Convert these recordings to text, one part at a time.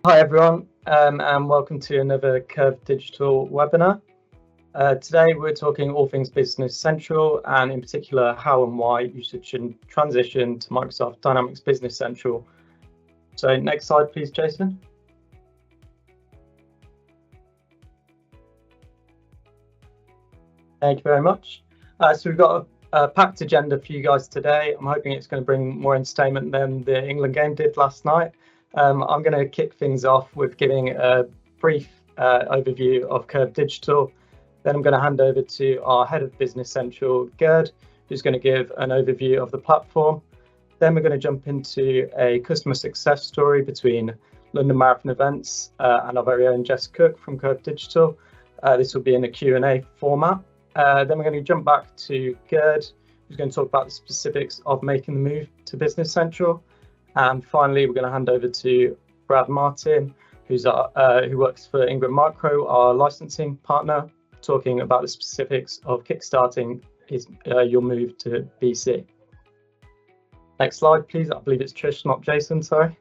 Hi everyone, and welcome to another Kerv Digital webinar. Today we're talking all things Business Central, and in particular how and why you should transition to Microsoft Dynamics Business Central. So next slide please, Jason. Thank you very much. So we've got a packed agenda for you guys today. I'm hoping it's going to bring more entertainment than the England game did last night. I'm going to kick things off with giving a brief overview of Kerv Digital. Then I'm going to hand over to our head of Business Central, Gerd, who's going to give an overview of the platform. Then we're going to jump into a customer success story between London Marathon Events and our very own Jess Cook from Kerv Digital. This will be in a Q&A format. Then we're going to jump back to Gerd, who's going to talk about the specifics of making the move to Business Central. And finally, we're going to hand over to Brad Martin, who works for Ingram Micro, our licensing partner, talking about the specifics of kickstarting your move to BC. Next slide, please. I believe it's Trish, not Jason, sorry.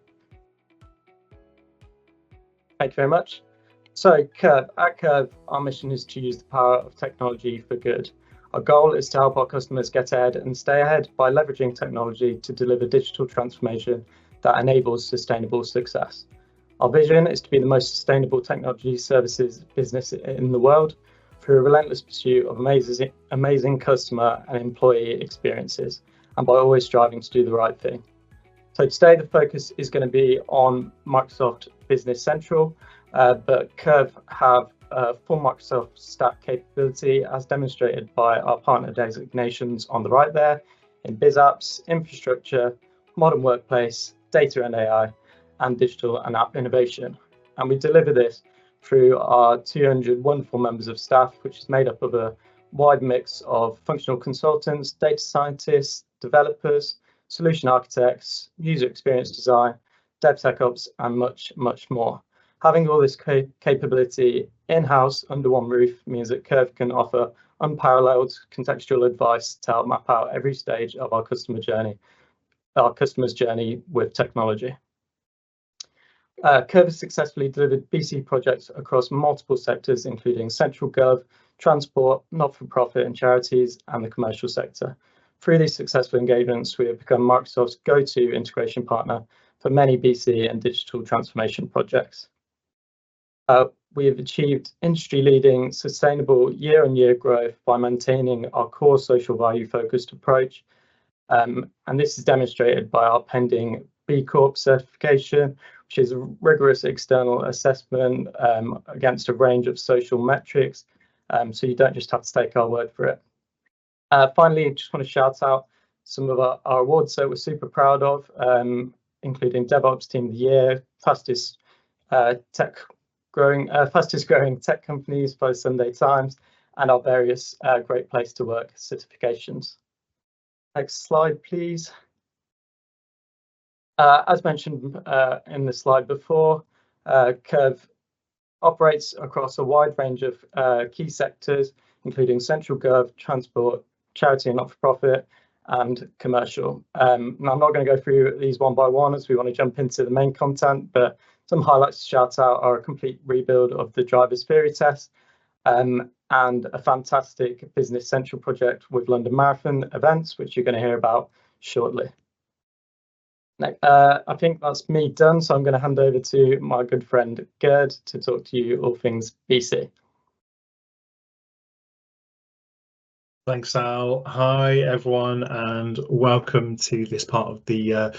Thank you very much. So Kerv, at Kerv, our mission is to use the power of technology for good. Our goal is to help our customers get ahead and stay ahead by leveraging technology to deliver digital transformation that enables sustainable success. Our vision is to be the most sustainable technology services business in the world through a relentless pursuit of amazing customer and employee experiences, and by always striving to do the right thing. So today the focus is going to be on Microsoft Business Central, but Kerv have full Microsoft stack capability as demonstrated by our partner designations on the right there in Biz Apps, Infrastructure, Modern Workplace, Data and AI, and Digital and App Innovation. And we deliver this through our 200 wonderful members of staff, which is made up of a wide mix of functional consultants, data scientists, developers, solution architects, user experience design, DevSecOps, and much, much more. Having all this capability in-house under one roof means that Kerv can offer unparalleled contextual advice to help map out every stage of our customer's journey with technology. Kerv has successfully delivered BC projects across multiple sectors, including central gov, transport, not-for-profit and charities, and the commercial sector. Through these successful engagements, we have become Microsoft's go-to integration partner for many BC and digital transformation projects. We have achieved industry-leading sustainable year-on-year growth by maintaining our core social value-focused approach. And this is demonstrated by our pending B Corp certification, which is a rigorous external assessment against a range of social metrics. So you don't just have to take our word for it. Finally, I just want to shout out some of our awards that we're super proud of, including DevOps Team of the Year, fastest growing tech companies by the Sunday Times, and our various Great Place to Work certifications. Next slide, please. As mentioned in the slide before, Kerv operates across a wide range of key sectors, including central gov, transport, charity and not-for-profit, and commercial. Now I'm not going to go through these one by one as we want to jump into the main content, but some highlights to shout out are a complete rebuild of the driver's theory test and a fantastic Business Central project with London Marathon Events, which you're going to hear about shortly. I think that's me done, so I'm going to hand over to my good friend Gerd to talk to you all things BC. Thanks, Al. Hi, everyone, and welcome to this part of the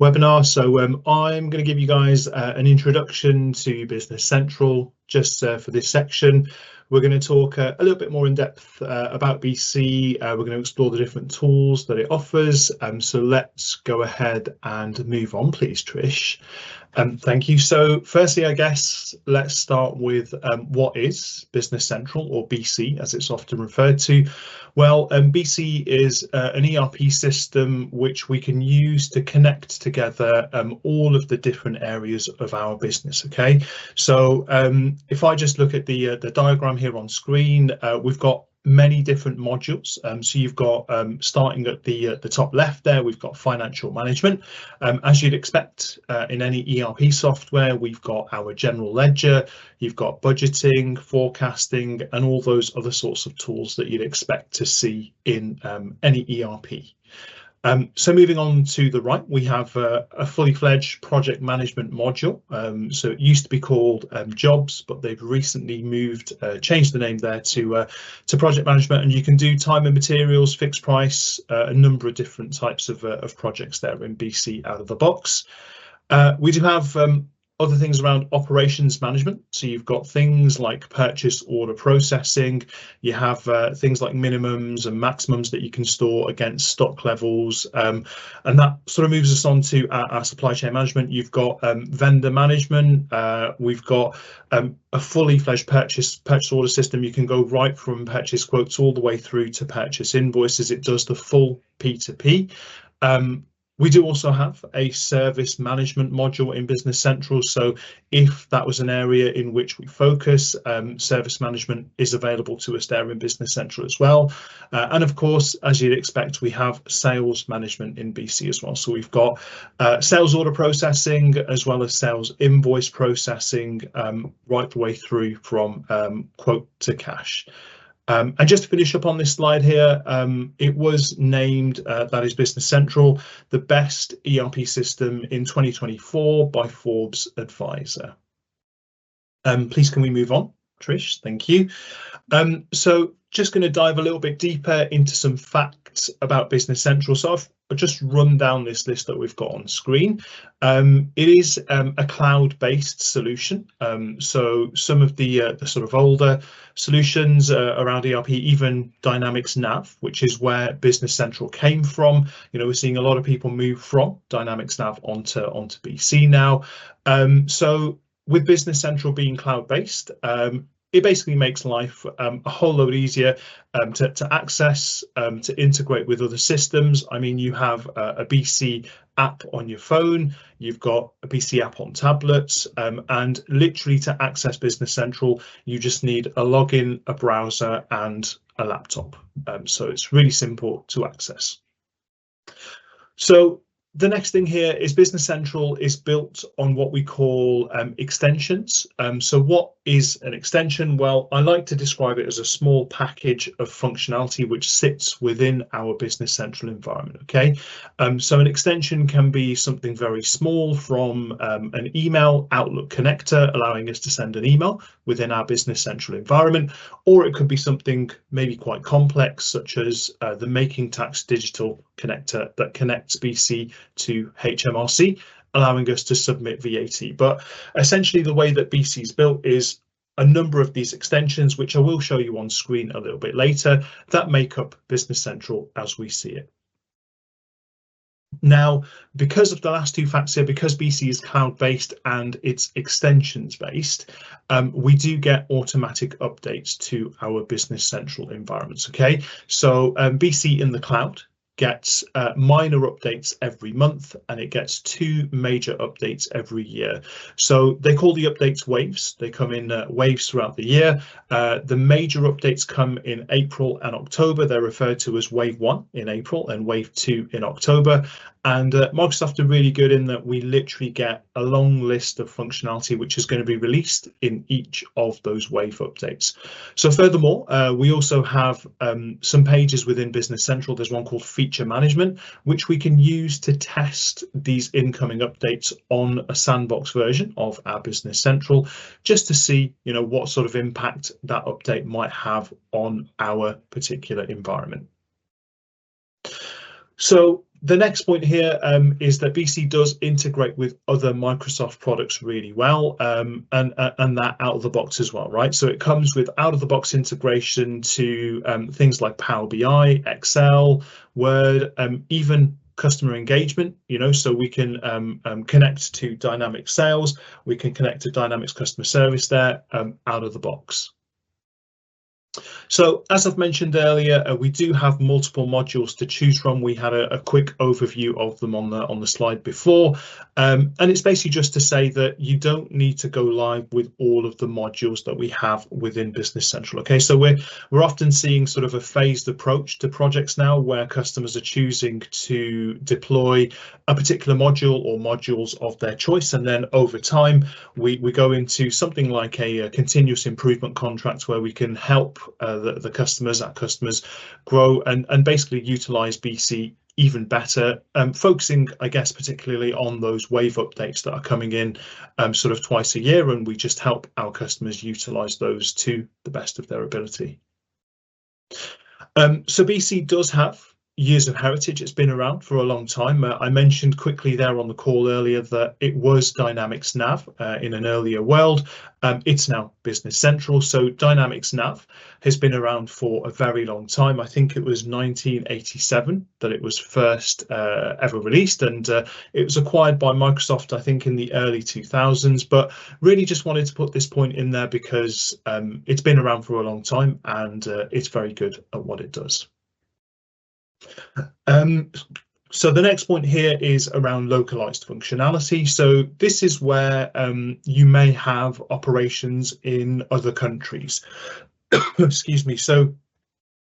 webinar. So I'm going to give you guys an introduction to Business Central just for this section. We're going to talk a little bit more in depth about BC. We're going to explore the different tools that it offers. So let's go ahead and move on, please, Trish. Thank you. So firstly, I guess let's start with what is Business Central, or BC as it's often referred to. Well, BC is an ERP system which we can use to connect together all of the different areas of our business. Okay, so if I just look at the diagram here on screen, we've got many different modules. So you've got starting at the top left there, we've got financial management. As you'd expect in any ERP software, we've got our general ledger, you've got budgeting, forecasting, and all those other sorts of tools that you'd expect to see in any ERP. So moving on to the right, we have a fully fledged project management module. So it used to be called jobs, but they've recently changed the name there to project management, and you can do time and materials, fixed price, a number of different types of projects there in BC out of the box. We do have other things around operations management. So you've got things like purchase order processing. You have things like minimums and maximums that you can store against stock levels. And that sort of moves us on to our supply chain management. You've got vendor management. We've got a fully fledged purchase order system. You can go right from purchase quotes all the way through to purchase invoices. It does the full P2P. We do also have a service management module in Business Central. So if that was an area in which we focus, service management is available to us there in Business Central as well. And of course, as you'd expect, we have sales management in BC as well. So we've got sales order processing as well as sales invoice processing right the way through from quote to cash. And just to finish up on this slide here, it was named, that is Business Central, the best ERP system in 2024 by Forbes Advisor. Please can we move on, Trish? Thank you. So just going to dive a little bit deeper into some facts about Business Central. So I've just run down this list that we've got on screen. It is a cloud-based solution. So some of the sort of older solutions around ERP, even Dynamics Nav, which is where Business Central came from. You know, we're seeing a lot of people move from Dynamics Nav onto BC now. So with Business Central being cloud-based, it basically makes life a whole load easier to access, to integrate with other systems. I mean, you have a BC app on your phone, you've got a BC app on tablets, and literally to access Business Central, you just need a login, a browser, and a laptop. So it's really simple to access. So the next thing here is Business Central is built on what we call extensions. So what is an extension? Well, I like to describe it as a small package of functionality which sits within our Business Central environment. Okay, so an extension can be something very small, from an email Outlook connector allowing us to send an email within our Business Central environment, or it could be something maybe quite complex, such as the Making Tax Digital connector that connects BC to HMRC, allowing us to submit VAT. But essentially the way that BC is built is a number of these extensions, which I will show you on screen a little bit later, that make up Business Central as we see it. Now, because of the last two facts here, because BC is cloud-based and it's extensions-based, we do get automatic updates to our Business Central environments. Okay, so BC in the cloud gets minor updates every month, and it gets 2 major updates every year. So they call the updates waves. They come in waves throughout the year. The major updates come in April and October. They're referred to as wave 1 in April and wave 2 in October. And Microsoft are really good in that we literally get a long list of functionality which is going to be released in each of those wave updates. So furthermore, we also have some pages within Business Central. There's one called Feature Management, which we can use to test these incoming updates on a sandbox version of our Business Central, just to see, you know, what sort of impact that update might have on our particular environment. So the next point here is that BC does integrate with other Microsoft products really well, and that out of the box as well, right? So it comes with out of the box integration to things like Power BI, Excel, Word, even customer engagement, you know, so we can connect to Dynamics Sales, we can connect to Dynamics Customer Service there out of the box. So as I've mentioned earlier, we do have multiple modules to choose from. We had a quick overview of them on the slide before, and it's basically just to say that you don't need to go live with all of the modules that we have within Business Central. Okay, so we're often seeing sort of a phased approach to projects now, where customers are choosing to deploy a particular module or modules of their choice, and then over time we go into something like a continuous improvement contract where we can help our customers grow and basically utilize BC even better, focusing, I guess, particularly on those wave updates that are coming in sort of twice a year, and we just help our customers utilize those to the best of their ability. So BC does have years of heritage. It's been around for a long time. I mentioned quickly there on the call earlier that it was Dynamics Nav in an earlier world. It's now Business Central. So Dynamics Nav has been around for a very long time. I think it was 1987 that it was first ever released, and it was acquired by Microsoft, I think, in the early 2000s. But really just wanted to put this point in there because it's been around for a long time, and it's very good at what it does. So the next point here is around localized functionality. So this is where you may have operations in other countries. Excuse me. So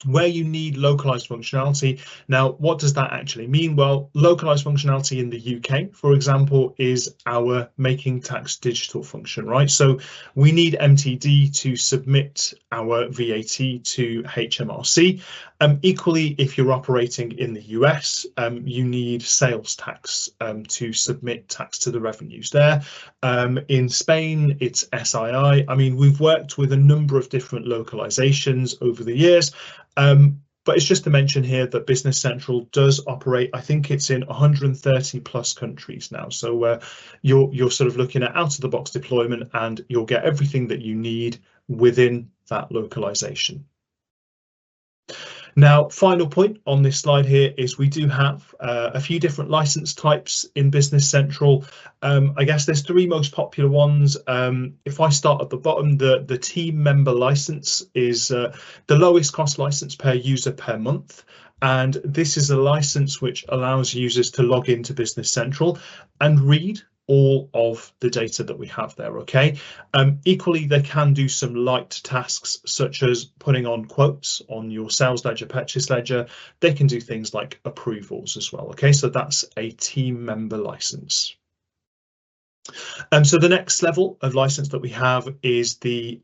where you need localized functionality. Now, what does that actually mean? Well, localized functionality in the UK, for example, is our making tax digital function, right? So we need MTD to submit our VAT to HMRC. Equally, if you're operating in the US, you need sales tax to submit tax to the revenues there. In Spain, it's SII. I mean, we've worked with a number of different localizations over the years. But it's just to mention here that Business Central does operate, I think it's in 130 plus countries now. So you're sort of looking at out of the box deployment, and you'll get everything that you need within that localization. Now, final point on this slide here is we do have a few different license types in Business Central. I guess there's three most popular ones. If I start at the bottom, the team member license is the lowest cost license per user per month. And this is a license which allows users to log into Business Central and read all of the data that we have there. Okay. Equally, they can do some light tasks such as putting on quotes on your sales ledger, purchase ledger. They can do things like approvals as well. Okay, so that's a team member license. So the next level of license that we have is the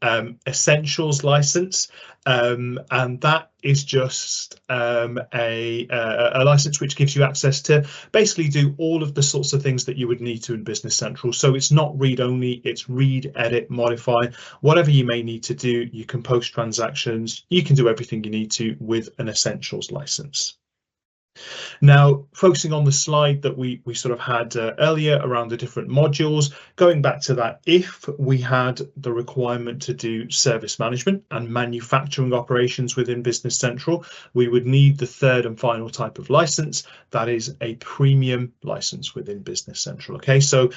Essentials license, and that is just a license which gives you access to basically do all of the sorts of things that you would need to in Business Central. So it's not read only, it's read, edit, modify, whatever you may need to do. You can post transactions, you can do everything you need to with an Essentials license. Now, focusing on the slide that we sort of had earlier around the different modules, going back to that, if we had the requirement to do service management and manufacturing operations within Business Central, we would need the third and final type of license. That is a premium license within Business Central. Okay, so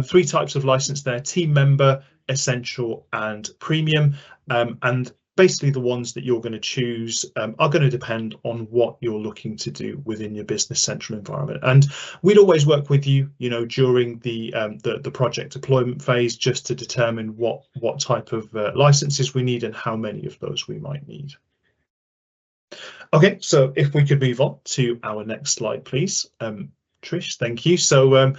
three types of license there: team member, essential, and premium. And basically the ones that you're going to choose are going to depend on what you're looking to do within your Business Central environment. And we'd always work with you, during the project deployment phase, just to determine what type of licenses we need and how many of those we might need. Okay, so if we could move on to our next slide, please. Trish, thank you. So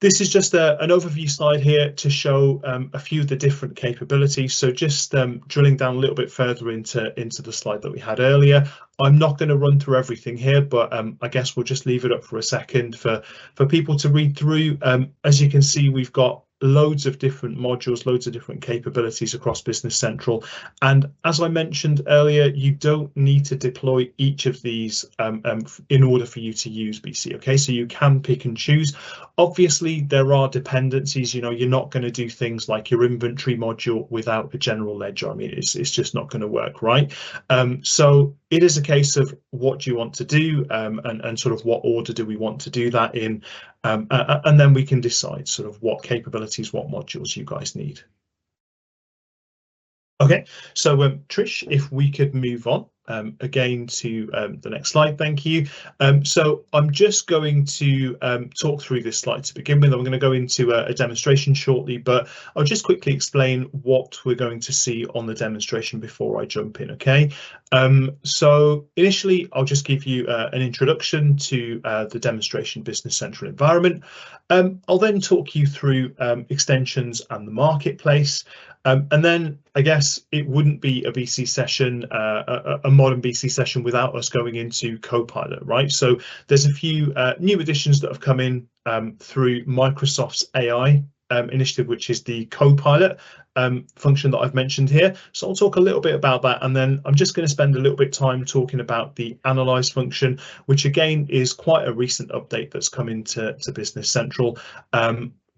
this is just an overview slide here to show a few of the different capabilities. So just drilling down a little bit further into the slide that we had earlier. I'm not going to run through everything here, but I guess we'll just leave it up for a second for people to read through. As you can see, we've got loads of different modules, loads of different capabilities across Business Central. And as I mentioned earlier, you don't need to deploy each of these in order for you to use BC. Okay, so you can pick and choose. Obviously, there are dependencies. You're not going to do things like your inventory module without a general ledger. I mean, it's just not going to work, right? So it is a case of what do you want to do and sort of what order do we want to do that in, and then we can decide sort of what capabilities, what modules you guys need. Okay, so Trish, if we could move on again to the next slide, thank you. So I'm just going to talk through this slide to begin with. I'm going to go into a demonstration shortly, but I'll just quickly explain what we're going to see on the demonstration before I jump in, okay? So initially, I'll just give you an introduction to the demonstration Business Central environment. I'll then talk you through extensions and the marketplace. And then I guess it wouldn't be a BC session, a modern BC session without us going into Copilot, right? So there's a few new additions that have come in through Microsoft's AI initiative, which is the Copilot function that I've mentioned here. So I'll talk a little bit about that, and then I'm just going to spend a little bit of time talking about the Analyze function, which again is quite a recent update that's come into Business Central.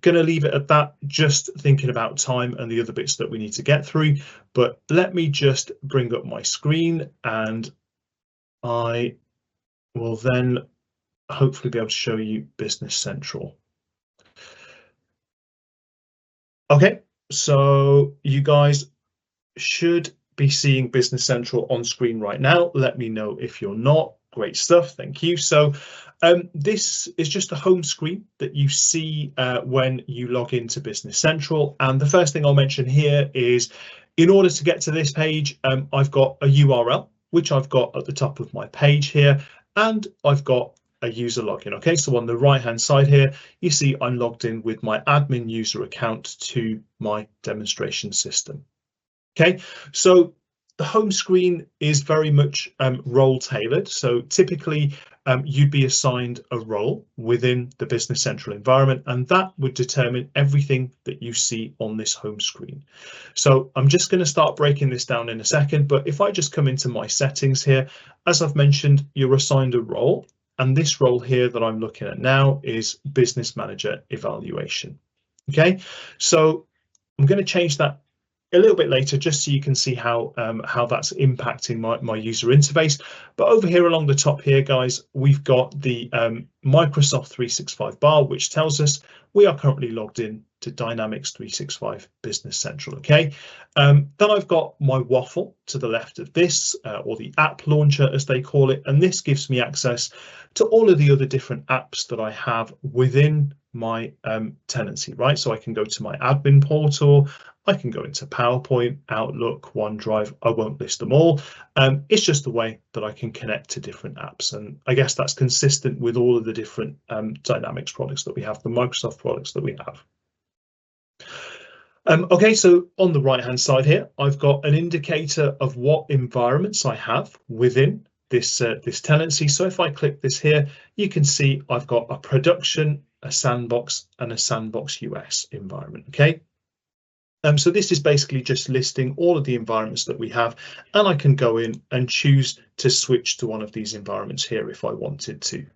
Going to leave it at that, just thinking about time and the other bits that we need to get through. But let me just bring up my screen and I will then hopefully be able to show you Business Central. Okay, so you guys should be seeing Business Central on screen right now. Let me know if you're not. Great stuff, thank you. So this is just a home screen that you see when you log into Business Central. And the first thing I'll mention here is, in order to get to this page, I've got a URL, which I've got at the top of my page here, and I've got a user login. Okay, so on the right hand side here, you see I'm logged in with my admin user account to my demonstration system. Okay, so the home screen is very much role tailored. So typically you'd be assigned a role within the Business Central environment, and that would determine everything that you see on this home screen. So I'm just going to start breaking this down in a second, but if I just come into my settings here, as I've mentioned, you're assigned a role, and this role here that I'm looking at now is Business Manager Evaluation. Okay, so I'm going to change that a little bit later, just so you can see how that's impacting my user interface. But over here along the top here, guys, we've got the Microsoft 365 bar, which tells us we are currently logged in to Dynamics 365 Business Central. Okay, then I've got my waffle to the left of this, or the app launcher as they call it, and this gives me access to all of the other different apps that I have within my tenancy, right? So I can go to my admin portal, I can go into PowerPoint, Outlook, OneDrive. I won't list them all. It's just a way that I can connect to different apps. And I guess that's consistent with all of the different Dynamics products that we have, the Microsoft products that we have. Okay, so on the right hand side here, I've got an indicator of what environments I have within this tenancy. So if I click this here, you can see I've got a production, a sandbox, and a sandbox US environment. Okay. So this is basically just listing all of the environments that we have, and I can go in and choose to switch to one of these environments here if I wanted to.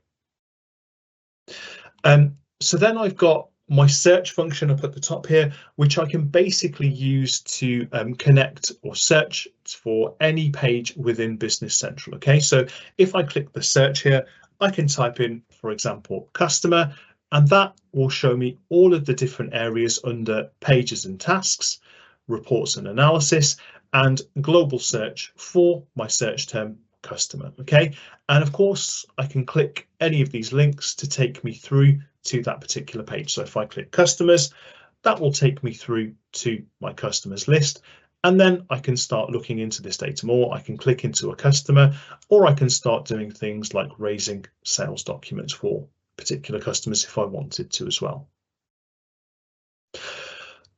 So then I've got my search function up at the top here, which I can basically use to connect or search for any page within Business Central. Okay, so if I click the search here, I can type in, for example, customer, and that will show me all of the different areas under pages and tasks, reports and analysis, and global search for my search term customer. Okay, and of course I can click any of these links to take me through to that particular page. So if I click customers, that will take me through to my customers list, and then I can start looking into this data more. I can click into a customer, or I can start doing things like raising sales documents for particular customers if I wanted to as well.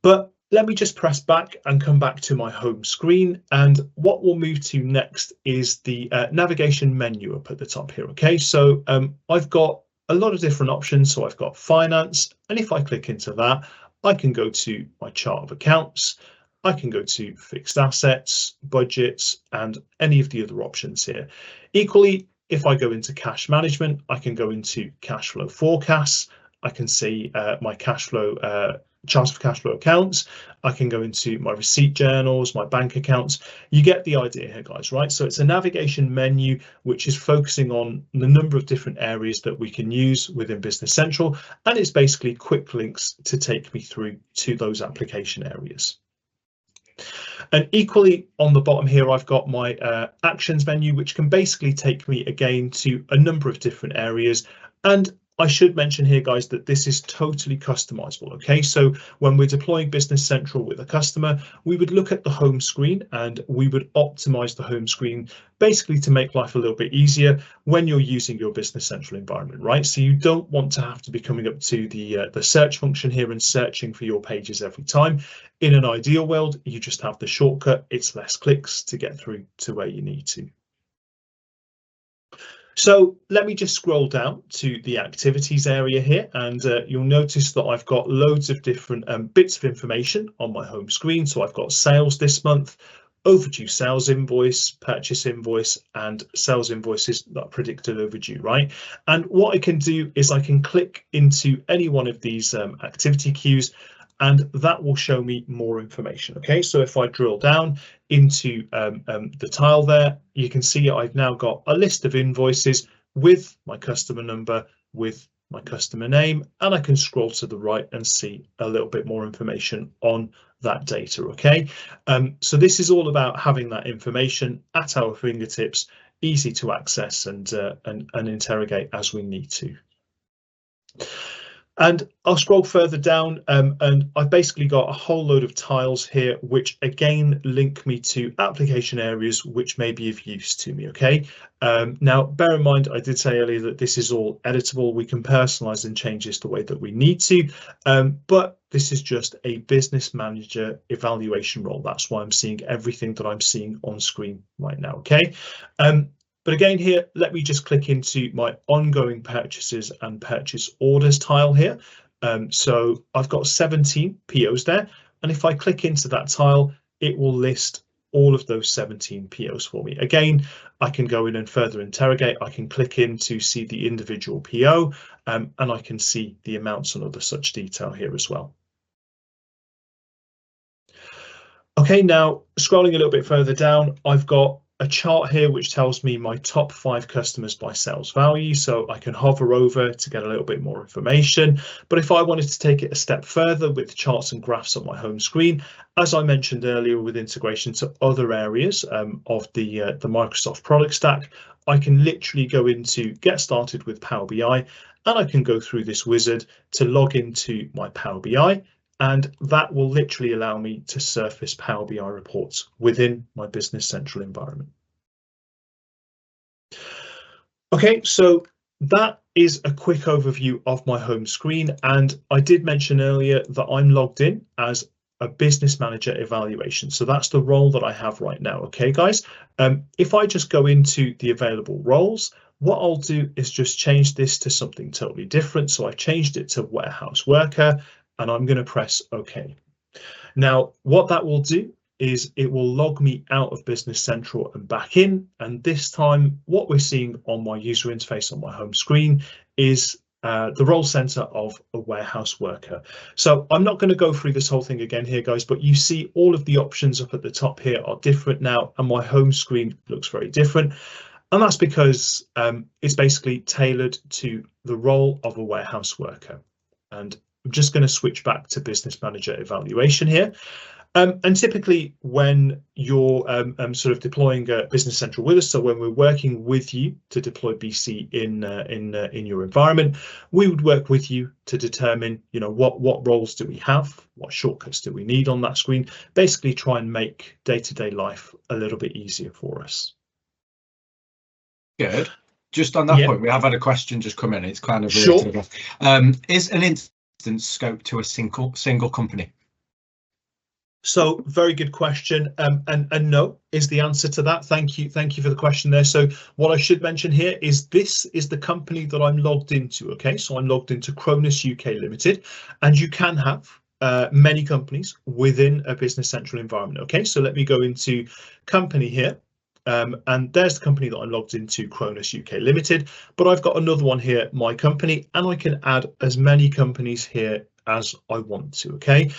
But let me just press back and come back to my home screen, and what we'll move to next is the navigation menu up at the top here. Okay, so I've got a lot of different options. So I've got finance, and if I click into that, I can go to my chart of accounts, I can go to fixed assets, budgets, and any of the other options here. Equally, if I go into cash management, I can go into cash flow forecasts. I can see my cash flow chart of cash flow accounts. I can go into my receipt journals, my bank accounts. You get the idea here, guys, right? So it's a navigation menu which is focusing on the number of different areas that we can use within Business Central, and it's basically quick links to take me through to those application areas. And equally on the bottom here, I've got my actions menu, which can basically take me again to a number of different areas. And I should mention here, guys, that this is totally customizable. Okay, so when we're deploying Business Central with a customer, we would look at the home screen and we would optimize the home screen basically to make life a little bit easier when you're using your Business Central environment, right? So you don't want to have to be coming up to the search function here and searching for your pages every time. In an ideal world, you just have the shortcut. It's less clicks to get through to where you need to. So let me just scroll down to the activities area here, and you'll notice that I've got loads of different bits of information on my home screen. So I've got sales this month, overdue sales invoice, purchase invoice, and sales invoices that are predicted overdue, right? And what I can do is I can click into any one of these activity queues, and that will show me more information. Okay, so if I drill down into the tile there, you can see I've now got a list of invoices with my customer number, with my customer name, and I can scroll to the right and see a little bit more information on that data. Okay, so this is all about having that information at our fingertips, easy to access and interrogate as we need to. And I'll scroll further down and I've basically got a whole load of tiles here, which again link me to application areas which may be of use to me. Okay. Now, bear in mind, I did say earlier that this is all editable. We can personalize and change this the way that we need to, but this is just a business manager evaluation role. That's why I'm seeing everything that I'm seeing on screen right now. Okay. But again here, let me just click into my ongoing purchases and purchase orders tile here. So I've got 17 POs there. And if I click into that tile, it will list all of those 17 POs for me. Again, I can go in and further interrogate. I can click in to see the individual PO and I can see the amounts and other such detail here as well. Okay, now scrolling a little bit further down, I've got a chart here which tells me my top 5 customers by sales value, so I can hover over to get a little bit more information. But if I wanted to take it a step further with charts and graphs on my home screen, as I mentioned earlier, with integration to other areas of the Microsoft product stack, I can literally go into get started with Power BI, and I can go through this wizard to log into my Power BI. And that will literally allow me to surface Power BI reports within my Business Central environment. Okay, so that is a quick overview of my home screen. And I did mention earlier that I'm logged in as a business manager evaluation. So that's the role that I have right now. Okay, guys, if I just go into the available roles, what I'll do is just change this to something totally different. So I've changed it to warehouse worker. And I'm going to press OK. Now, what that will do is it will log me out of Business Central and back in. And this time, what we're seeing on my user interface on my home screen is the role center of a warehouse worker. So I'm not going to go through this whole thing again here, guys, but you see all of the options up at the top here are different now, and my home screen looks very different. And that's because it's basically tailored to the role of a warehouse worker. And I'm just going to switch back to business manager evaluation here. And typically when you're sort of deploying Business Central with us, so when we're working with you to deploy BC in your environment, we would work with you to determine, you know, what roles do we have, what shortcuts do we need on that screen, basically try and make day-to-day life a little bit easier for us. Good. Just on that point, we have had a question just come in. It's kind of related. Sure. Is an instance scope to a single company? So very good question, and no is the answer to that. Thank you for the question there. So what I should mention here is this is the company that I'm logged into. Okay, so I'm logged into Cronus UK Limited, and you can have many companies within a Business Central environment. Okay, so let me go into company here. And there's the company that I'm logged into, Cronus UK Limited, but I've got another one here, my company, and I can add as many companies here as I want to. Okay,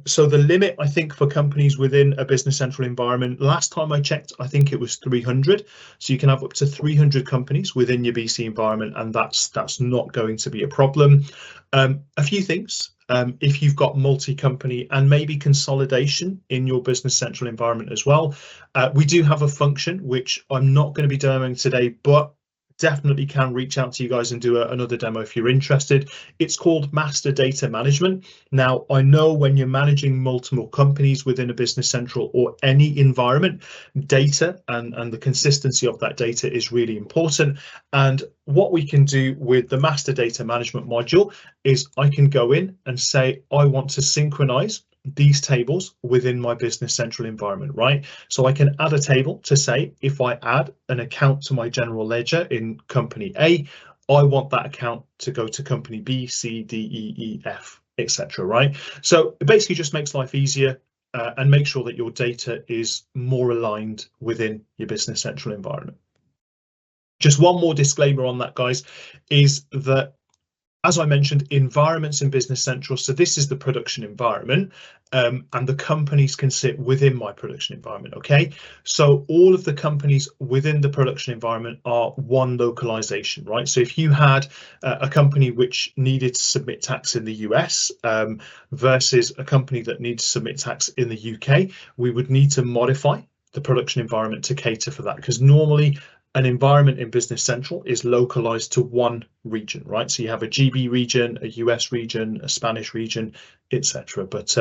so the limit, I think, for companies within a Business Central environment, last time I checked, I think it was 300. So you can have up to 300 companies within your BC environment, and that's not going to be a problem. A few things. if you've got multi-company and maybe consolidation in your Business Central environment as well. We do have a function which I'm not going to be demoing today, but definitely can reach out to you guys and do another demo if you're interested. It's called master data management. Now, I know when you're managing multiple companies within a Business Central or any environment, data and the consistency of that data is really important. And what we can do with the master data management module is I can go in and say, I want to synchronize these tables within my Business Central environment, right? So I can add a table to say, if I add an account to my general ledger in company A, I want that account to go to company B, C, D, E, E, F, etc. Right? So it basically just makes life easier and make sure that your data is more aligned within your Business Central environment. Just one more disclaimer on that, guys, is that, as I mentioned, environments in Business Central. So this is the production environment, and the companies can sit within my production environment. OK, so all of the companies within the production environment are one localization, right? So if you had a company which needed to submit tax in the US versus a company that needs to submit tax in the UK, we would need to modify the production environment to cater for that, because normally an environment in Business Central is localized to one region, right? So you have a GB region, a US region, a Spanish region, etc. But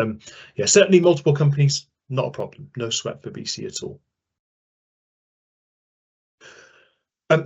yeah, certainly multiple companies, not a problem. No sweat for BC at all.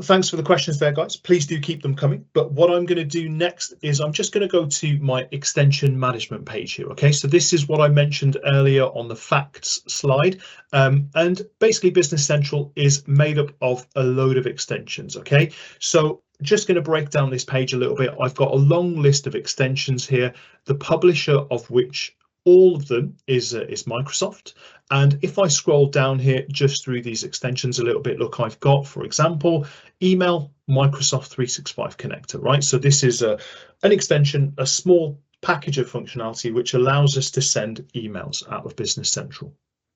Thanks for the questions there, guys. Please do keep them coming. But what I'm going to do next is I'm just going to go to my extension management page here. OK, so this is what I mentioned earlier on the facts slide. And basically, Business Central is made up of a load of extensions. OK, so just going to break down this page a little bit. I've got a long list of extensions here, the publisher of which all of them is Microsoft. And if I scroll down here just through these extensions a little bit, look, I've got, for example, email Microsoft 365 connector, right? So this is an extension, a small package of functionality which allows us to send emails out of Business Central.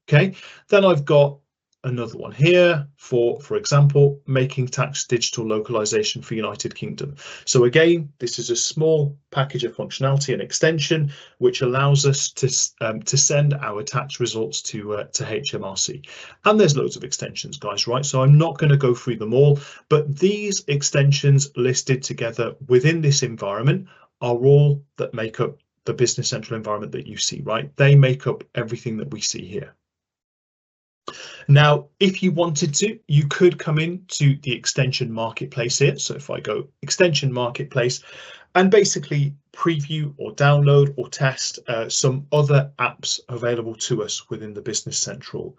Okay, then I've got another one here for example, making tax digital localization for United Kingdom. So again, this is a small package of functionality and extension which allows us to send our tax results to HMRC. And there's loads of extensions, guys, right? So I'm not going to go through them all, but these extensions listed together within this environment are all that make up the Business Central environment that you see, right? They make up everything that we see here. Now, if you wanted to, you could come into the extension marketplace here. So if I go extension marketplace and basically preview or download or test some other apps available to us within the Business Central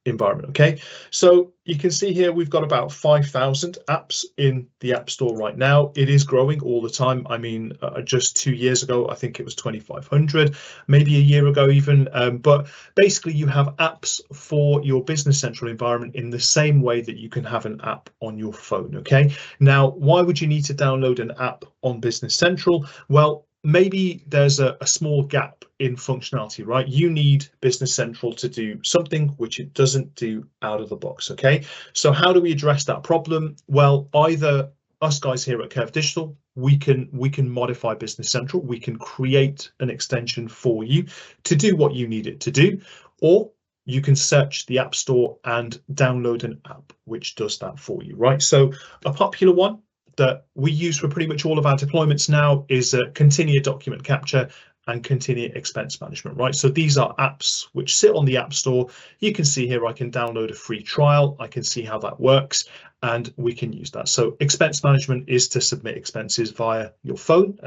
environment. Okay, so you can see here we've got about 5,000 apps in the App Store right now. It is growing all the time. I mean, just 2 years ago, I think it was 2,500, maybe a year ago even. But basically, you have apps for your Business Central environment in the same way that you can have an app on your phone. Okay, now, why would you need to download an app on Business Central? Well, maybe there's a small gap in functionality, right? You need Business Central to do something which it doesn't do out of the box. Okay, so how do we address that problem? Well, either us guys here at Kerv Digital, we can modify Business Central, we can create an extension for you to do what you need it to do, or you can search the App Store and download an app which does that for you, right? So a popular one that we use for pretty much all of our deployments now is Continue Document Capture and Continue Expense Management, right? So these are apps which sit on the App Store. You can see here I can download a free trial. I can see how that works and we can use that. So expense management is to submit expenses via your phone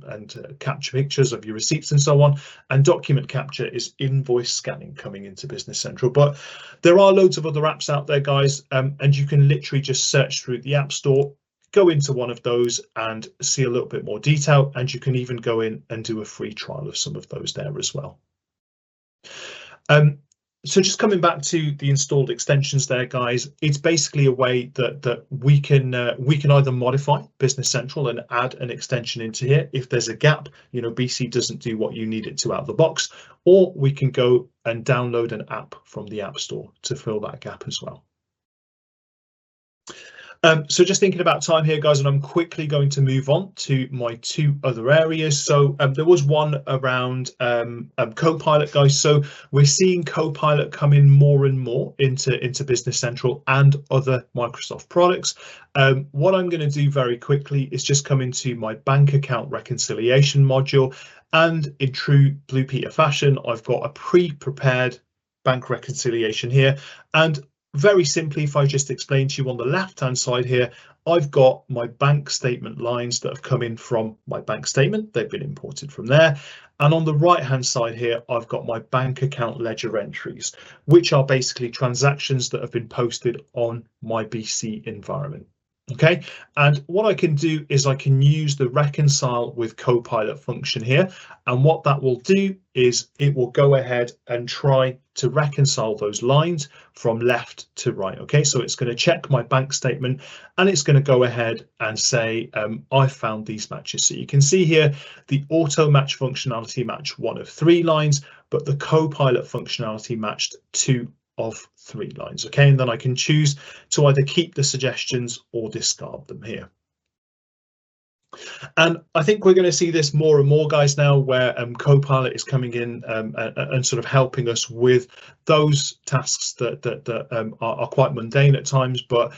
and capture pictures of your receipts and so on. And document capture is invoice scanning coming into Business Central. But there are loads of other apps out there, guys, and you can literally just search through the App Store, go into one of those and see a little bit more detail, and you can even go in and do a free trial of some of those there as well. So just coming back to the installed extensions there, guys, it's basically a way that we can either modify Business Central and add an extension into here if there's a gap, you know, BC doesn't do what you need it to out of the box, or we can go and download an app from the App Store to fill that gap as well. So just thinking about time here, guys, and I'm quickly going to move on to my two other areas. So there was one around Copilot, guys. So we're seeing Copilot come in more and more into Business Central and other Microsoft products. What I'm going to do very quickly is just come into my bank account reconciliation module, and in true Blue Peter fashion, I've got a pre-prepared bank reconciliation here. And very simply, if I just explain to you on the left-hand side here, I've got my bank statement lines that have come in from my bank statement. They've been imported from there. And on the right-hand side here, I've got my bank account ledger entries, which are basically transactions that have been posted on my BC environment. Okay, and what I can do is I can use the reconcile with Copilot function here, and what that will do is it will go ahead and try to reconcile those lines from left to right. Okay, so it's going to check my bank statement and it's going to go ahead and say I found these matches. So you can see here the auto match functionality matched 1 of 3 lines, but the Copilot functionality matched 2 of 3 lines. Okay, and then I can choose to either keep the suggestions or discard them here. And I think we're going to see this more and more, guys, now where Copilot is coming in and sort of helping us with those tasks that are quite mundane at times, but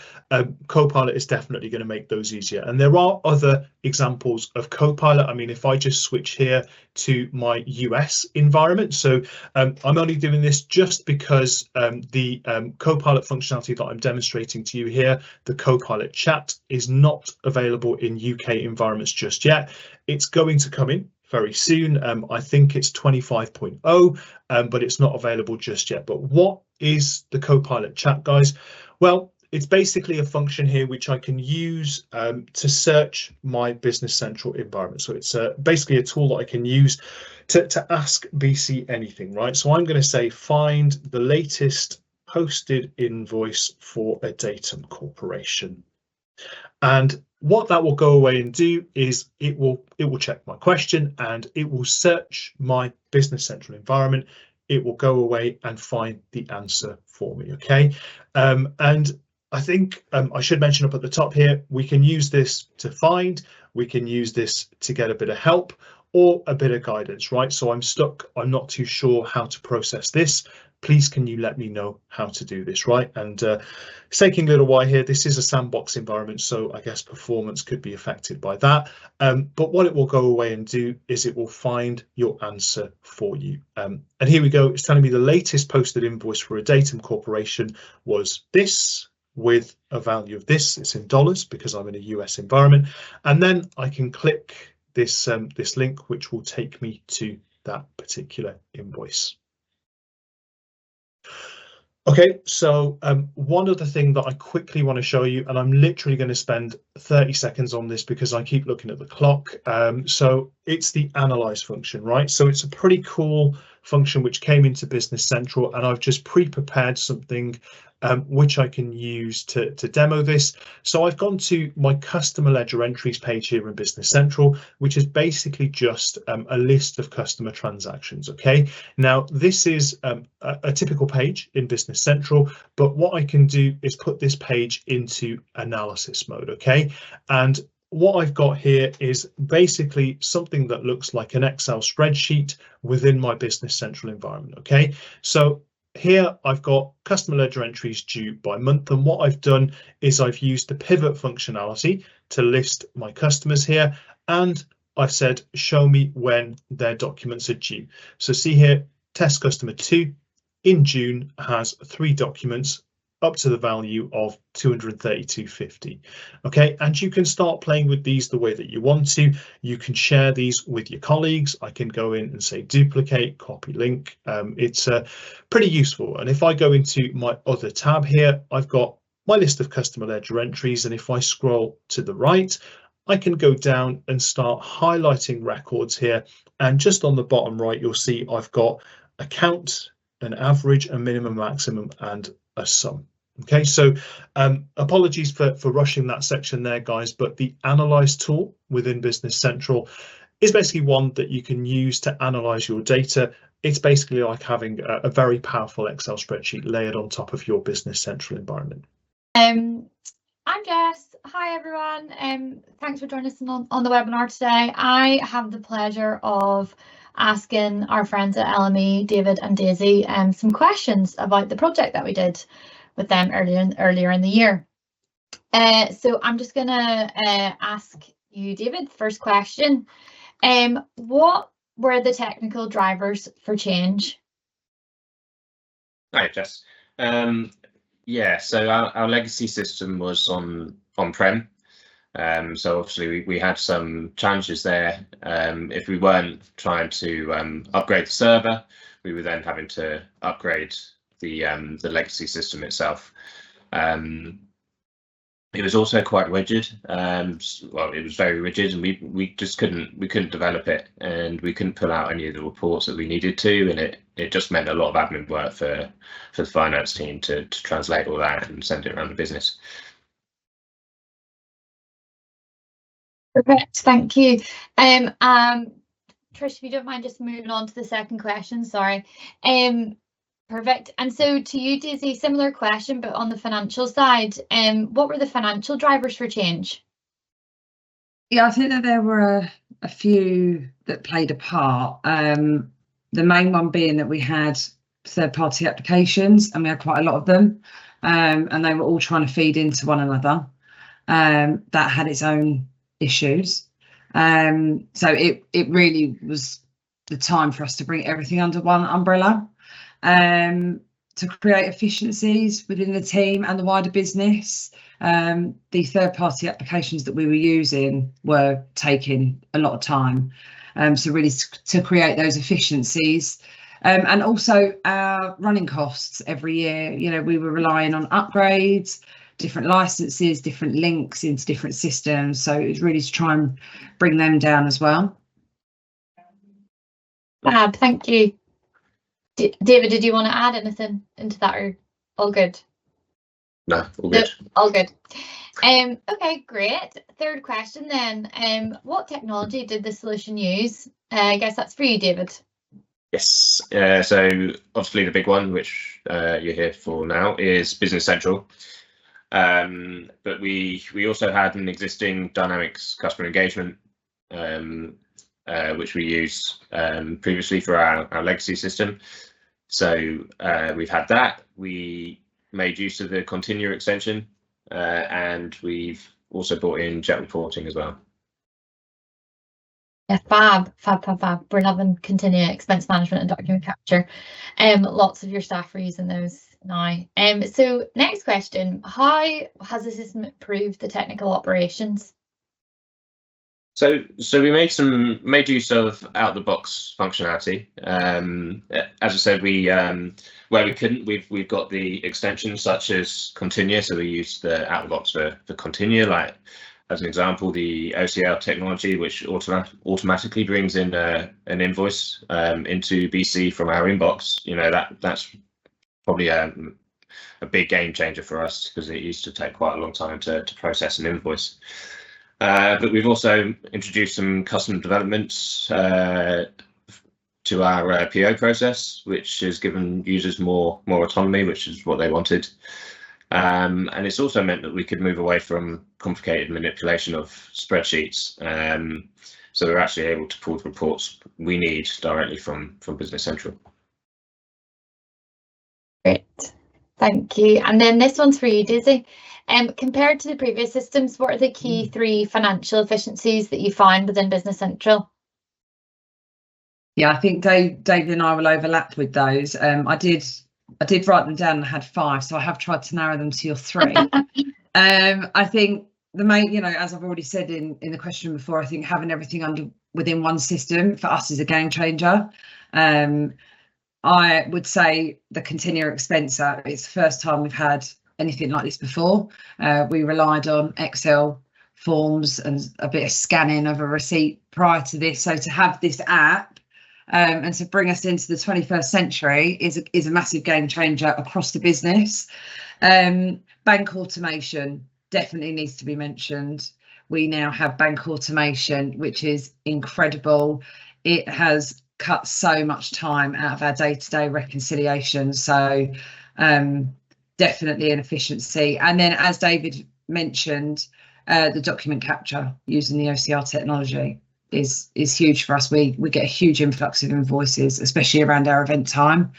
Copilot is definitely going to make those easier. And there are other examples of Copilot. I mean, if I just switch here to my US environment, so I'm only doing this just because the Copilot functionality that I'm demonstrating to you here, the Copilot chat, is not available in UK environments just yet. It's going to come in very soon. I think it's 25.0, but it's not available just yet. But what is the Copilot chat, guys? Well, it's basically a function here which I can use to search my Business Central environment. So it's basically a tool that I can use to ask BC anything, right? So I'm going to say find the latest posted invoice for a datum corporation. And what that will go away and do is it will check my question and it will search my Business Central environment. It will go away and find the answer for me. Okay, and I think I should mention up at the top here, we can use this to find, we can use this to get a bit of help or a bit of guidance, right? So I'm stuck, I'm not too sure how to process this. Please, can you let me know how to do this, right? And it's taking a little while here. This is a sandbox environment, so I guess performance could be affected by that. But what it will go away and do is it will find your answer for you. And here we go. It's telling me the latest posted invoice for a datum corporation was this, with a value of this. It's in dollars because I'm in a US environment. And then I can click this this link, which will take me to that particular invoice. Okay, so one other thing that I quickly want to show you, and I'm literally going to spend 30 seconds on this because I keep looking at the clock. So it's the analyze function, right? So it's a pretty cool function which came into Business Central, and I've just pre-prepared something which I can use to demo this. So I've gone to my customer ledger entries page here in Business Central, which is basically just a list of customer transactions. Okay, now this is a typical page in Business Central, but what I can do is put this page into analysis mode. Okay, and what I've got here is basically something that looks like an Excel spreadsheet within my Business Central environment. Okay, so here I've got customer ledger entries due by month, and what I've done is I've used the pivot functionality to list my customers here, and I've said show me when their documents are due. So see here, test customer 2 in June has 3 documents up to the value of $232.50. Okay, and you can start playing with these the way that you want to. You can share these with your colleagues. I can go in and say duplicate, copy link. It's pretty useful. And if I go into my other tab here, I've got my list of customer ledger entries, and if I scroll to the right, I can go down and start highlighting records here, and just on the bottom right you'll see I've got a count, an average, a minimum, maximum, and a sum. Okay, so apologies for rushing that section there, guys, but the analyze tool within Business Central is basically one that you can use to analyze your data. It's basically like having a very powerful Excel spreadsheet layered on top of your Business Central environment. I I'm Jess. Hi everyone. Thanks for joining us on the webinar today. I have the pleasure of asking our friends at LME, David and Daisy, some questions about the project that we did with them earlier in the year. So I'm just gonna ask you, David, first question. What were the technical drivers for change? Hi, Jess. Yeah, so our legacy system was on-prem. So obviously we had some challenges there. If we weren't trying to upgrade the server, we were then having to upgrade the legacy system itself. It was also quite rigid. Well, it was very rigid, and we just couldn't develop it, and we couldn't pull out any of the reports that we needed to, and it just meant a lot of admin work for the finance team to translate all that and send it around the business. Perfect, thank you. Trish, if you don't mind just moving on to the second question, sorry. Perfect. And so to you, Daisy, similar question, but on the financial side, what were the financial drivers for change? Yeah, I think that there were a few that played a part. The main one being that we had third-party applications, and we had quite a lot of them, and they were all trying to feed into one another. That had its own issues. So it really was the time for us to bring everything under one umbrella. To create efficiencies within the team and the wider business. The third-party applications that we were using were taking a lot of time. So really to create those efficiencies, and also our running costs every year. You know, we were relying on upgrades, different licenses, different links into different systems. So it was really to try and bring them down as well. Fab, thank you. David, did you want to add anything into that, or all good? No, all good. No, all good. Okay, great. Third question then. What technology did the solution use? I guess that's for you, David. Yes. So obviously the big one, which you're here for now, is Business Central. But we also had an existing Dynamics customer engagement, which we used previously for our legacy system. So we've had that. We made use of the Continua extension, and we've also brought in Jet reporting as well. Yeah, fab. We're loving Continua expense management and document capture. Lots of your staff are using those now. So next question, how has the system improved the technical operations? So we made use of out-the-box functionality. As I said, where we couldn't, we've got the extensions such as Continua, so we use the out-the-box for Continua. Like as an example, the OCL technology, which automatically brings in an invoice into BC from our inbox. You know, that's probably a big game changer for us, because it used to take quite a long time to process an invoice. But we've also introduced some custom developments to our PO process, which has given users more autonomy, which is what they wanted. And it's also meant that we could move away from complicated manipulation of spreadsheets. So we're actually able to pull the reports we need directly from Business Central. Great, thank you. And then this one's for you, Daisy. Compared to the previous systems, what are the key 3 financial efficiencies that you find within Business Central? Yeah, I think David and I will overlap with those. I did write them down and I had 5, so I have tried to narrow them to your 3. I think the main, you know, as I've already said in the question before, I think having everything within one system for us is a game changer. I would say the Continua expenser, it's the first time we've had anything like this before. We relied on Excel forms and a bit of scanning of a receipt prior to this. So to have this app and to bring us into the 21st century is a massive game changer across the business. Bank automation definitely needs to be mentioned. We now have bank automation, which is incredible. It has cut so much time out of our day-to-day reconciliation. So definitely an efficiency. And then, as David mentioned, the document capture using the OCR technology is huge for us. We get a huge influx of invoices, especially around our event time.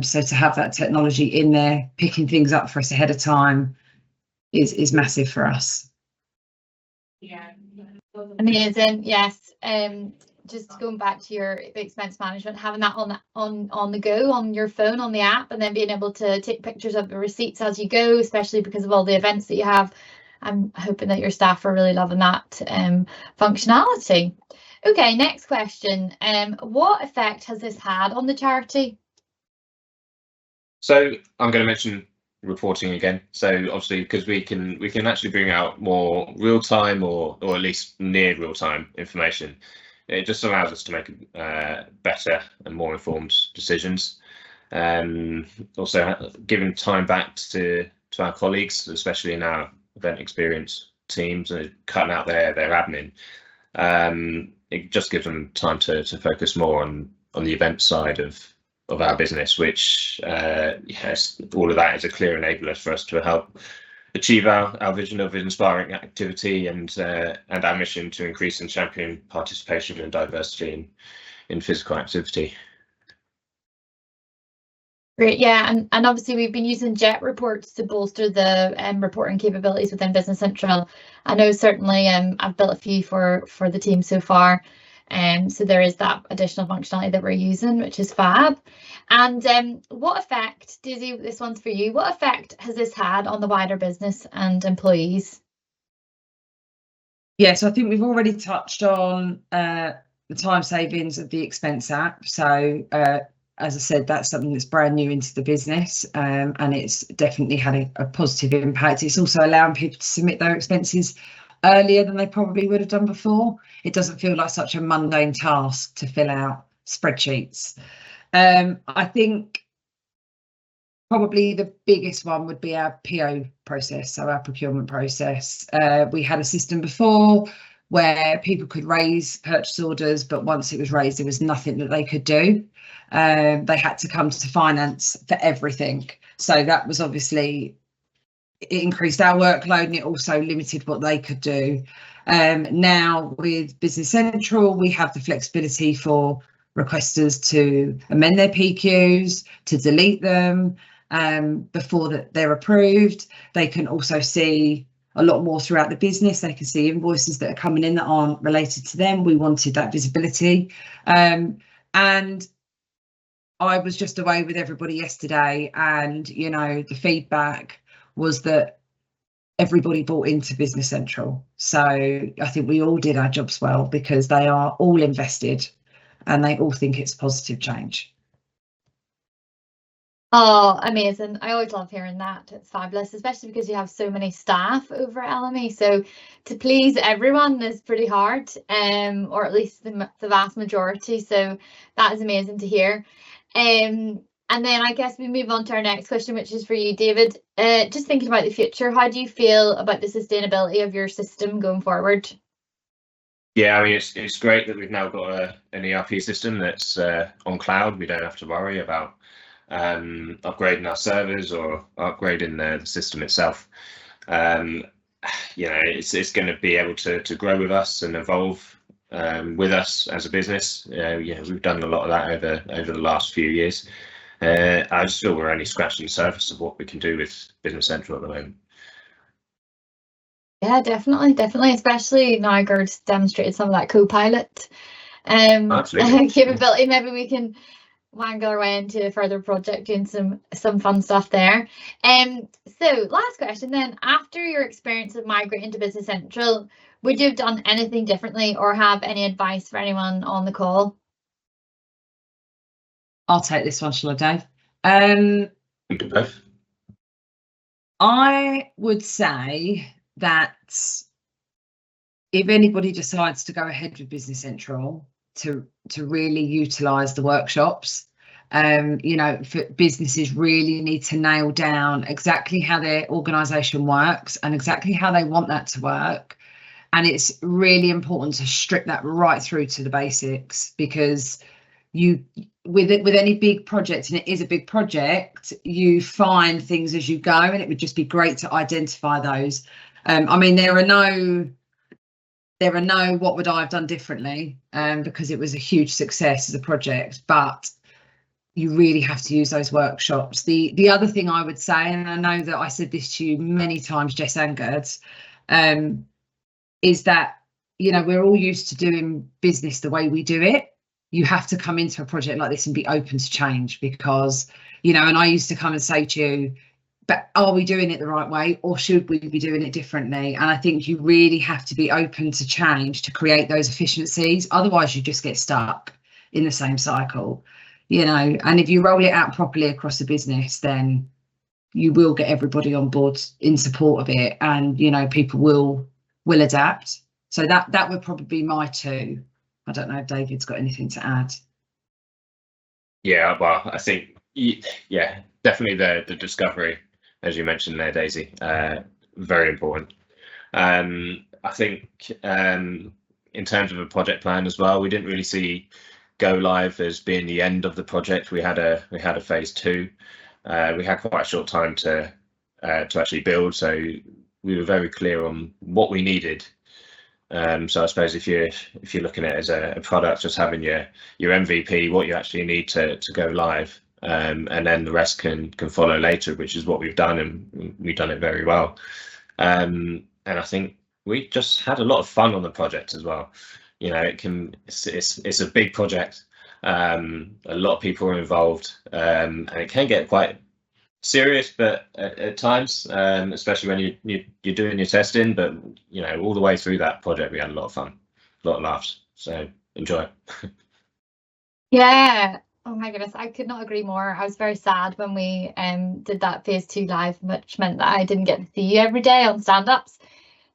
So to have that technology in there, picking things up for us ahead of time is massive for us. Yeah, amazing. Yes. Just going back to the expense management, having that on the go, on your phone, on the app, and then being able to take pictures of the receipts as you go, especially because of all the events that you have. I'm hoping that your staff are really loving that functionality. Okay, next question. What effect has this had on the charity? So I'm going to mention reporting again. So obviously, because we can actually bring out more real time or at least near real time information. It just allows us to make better and more informed decisions. Also, giving time back to our colleagues, especially in our event experience teams, and cutting out their admin. It just gives them time to focus more on the event side of our business, which yes, all of that is a clear enabler for us to help achieve our vision of inspiring activity and our mission to increase and champion participation and diversity in physical activity. Great, yeah, and obviously we've been using JET reports to bolster the reporting capabilities within Business Central. I know certainly I've built a few for the team so far, so there is that additional functionality that we're using, which is fab. And what effect, Daisy, this one's for you, what effect has this had on the wider business and employees? Yeah, so I think we've already touched on the time savings of the expense app. So as I said, that's something that's brand new into the business, and it's definitely had a positive impact. It's also allowing people to submit their expenses earlier than they probably would have done before. It doesn't feel like such a mundane task to fill out spreadsheets. I think probably the biggest one would be our PO process, so our procurement process. We had a system before where people could raise purchase orders, but once it was raised, there was nothing that they could do. They had to come to finance for everything. So that was obviously, it increased our workload, and it also limited what they could do. Now with Business Central, we have the flexibility for requesters to amend their PQs, to delete them before they're approved. They can also see a lot more throughout the business. They can see invoices that are coming in that aren't related to them. We wanted that visibility. And I was just away with everybody yesterday, and you know, the feedback was that everybody bought into Business Central. So I think we all did our jobs well, because they are all invested and they all think it's positive change. Oh, amazing. I always love hearing that. It's fabulous, especially because you have so many staff over at LME. So to please everyone is pretty hard, or at least the vast majority. So that is amazing to hear. And then I guess we move on to our next question, which is for you, David. Just thinking about the future, how do you feel about the sustainability of your system going forward? Yeah, I mean, it's great that we've now got an ERP system that's on cloud. We don't have to worry about upgrading our servers or upgrading the system itself. You know, it's going to be able to grow with us and evolve with us as a business. You know, we've done a lot of that over the last few years. I just feel we're only scratching the surface of what we can do with Business Central at the moment. Yeah, definitely, especially now Gerd's demonstrated some of that co-pilot capability. Maybe we can wangle our way into a further project doing some fun stuff there. So last question then, after your experience of migrating to Business Central, would you have done anything differently or have any advice for anyone on the call? I'll take this one, shall I, Dave? We can both. I would say that if anybody decides to go ahead with Business Central, to really utilise the workshops. You know, businesses really need to nail down exactly how their organisation works and exactly how they want that to work. And it's really important to strip that right through to the basics, because with any big project, and it is a big project, you find things as you go, and it would just be great to identify those. I mean, there are no what would I have done differently, because it was a huge success as a project, but you really have to use those workshops. The other thing I would say, and I know that I said this to you many times, Jess and Gerd, is that, you know, we're all used to doing business the way we do it. You have to come into a project like this and be open to change, because, you know, and I used to come and say to you, but are we doing it the right way, or should we be doing it differently? And I think you really have to be open to change to create those efficiencies. Otherwise, you just get stuck in the same cycle, you know. And if you roll it out properly across the business, then you will get everybody on board in support of it, and, you know, people will adapt. So that would probably be my two. I don't know if David's got anything to add. Yeah, well, I think, yeah, definitely the discovery, as you mentioned there, Daisy, very important. I think in terms of a project plan as well, we didn't really see go live as being the end of the project. We had a phase 2. We had quite a short time to actually build, so we were very clear on what we needed. So I suppose if you're looking at it as a product, just having your MVP, what you actually need to go live, and then the rest can follow later, which is what we've done, and we've done it very well. And I think we just had a lot of fun on the project as well. You know, it's a big project. A lot of people are involved, and it can get quite serious, but at times, especially when you're doing your testing. But, you know, all the way through that project, we had a lot of fun, a lot of laughs. So enjoy. Yeah. Oh my goodness, I could not agree more. I was very sad when we did that phase 2 live, which meant that I didn't get to see you every day on stand-ups.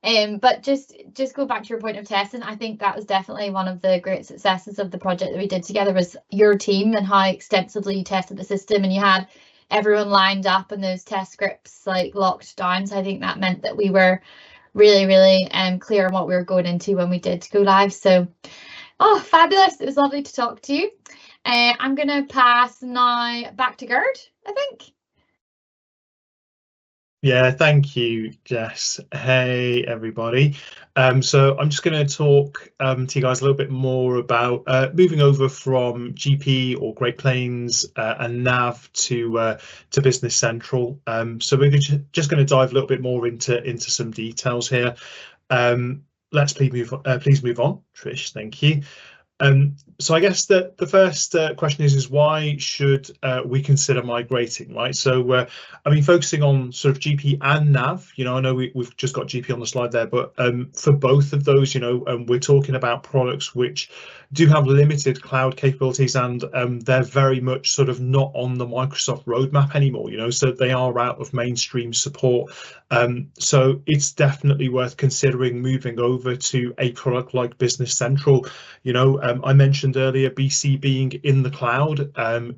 But just go back to your point of testing. I think that was definitely one of the great successes of the project that we did together, was your team and how extensively you tested the system, and you had everyone lined up and those test scripts like locked down. So I think that meant that we were really clear on what we were going into when we did go live. So, oh, fabulous. It was lovely to talk to you. I'm going to pass now back to Gerd, I think. Yeah, thank you, Jess. Hey, everybody. So I'm just going to talk to you guys a little bit more about moving over from GP or Great Plains and Nav to Business Central. So we're just going to dive a little bit more into some details here. Let's please move on, Trish. Thank you. So I guess the first question is why should we consider migrating, right? So I mean, focusing on sort of GP and Nav, you know, I know we've just got GP on the slide there, but for both of those, you know, we're talking about products which do have limited cloud capabilities, and they're very much sort of not on the Microsoft roadmap anymore, you know, so they are out of mainstream support. So it's definitely worth considering moving over to a product like Business Central. You know, I mentioned earlier BC being in the cloud.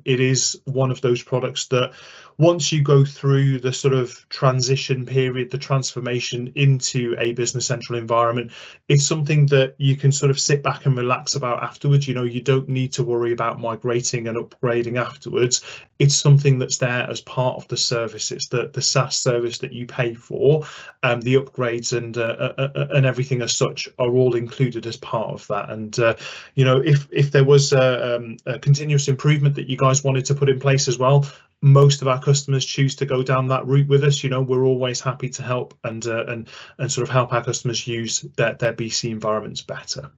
It is one of those products that once you go through the sort of transition period, the transformation into a Business Central environment, it's something that you can sort of sit back and relax about afterwards. You know, you don't need to worry about migrating and upgrading afterwards. It's something that's there as part of the service. It's the SaaS service that you pay for, the upgrades and everything as such are all included as part of that. And you know, if there was a continuous improvement that you guys wanted to put in place as well, most of our customers choose to go down that route with us. You know, we're always happy to help and sort of help our customers use their BC environments better.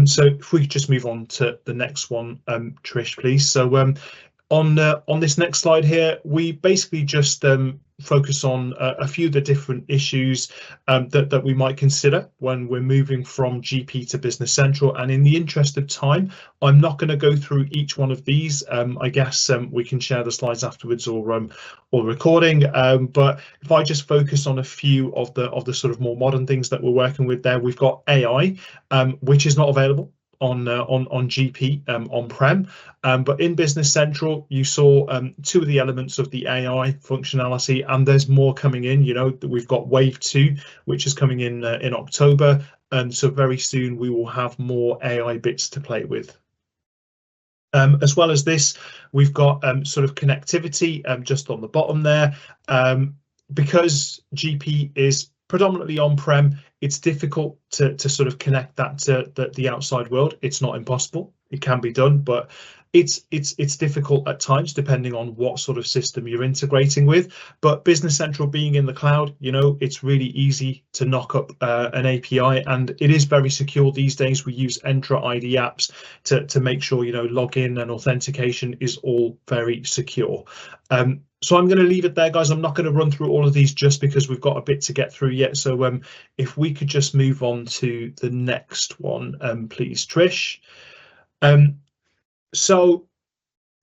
So if we could just move on to the next one, Trish, please. So on this next slide here, we basically just focus on a few of the different issues that we might consider when we're moving from GP to Business Central. And in the interest of time, I'm not going to go through each one of these. I guess we can share the slides afterwards or recording. But if I just focus on a few of the sort of more modern things that we're working with there, we've got AI, which is not available on GP on-prem, but in Business Central you saw two of the elements of the AI functionality, and there's more coming in. You know, we've got Wave 2, which is coming in October, and so very soon we will have more AI bits to play with. As well as this, we've got sort of connectivity just on the bottom there. Because GP is predominantly on-prem, it's difficult to sort of connect that to the outside world. It's not impossible. It can be done, but it's difficult at times depending on what sort of system you're integrating with. But Business Central being in the cloud, you know, it's really easy to knock up an API, and it is very secure these days. We use Entra ID apps to make sure, you know, login and authentication is all very secure. So I'm going to leave it there, guys. I'm not going to run through all of these just because we've got a bit to get through yet. So if we could just move on to the next one, please, Trish. So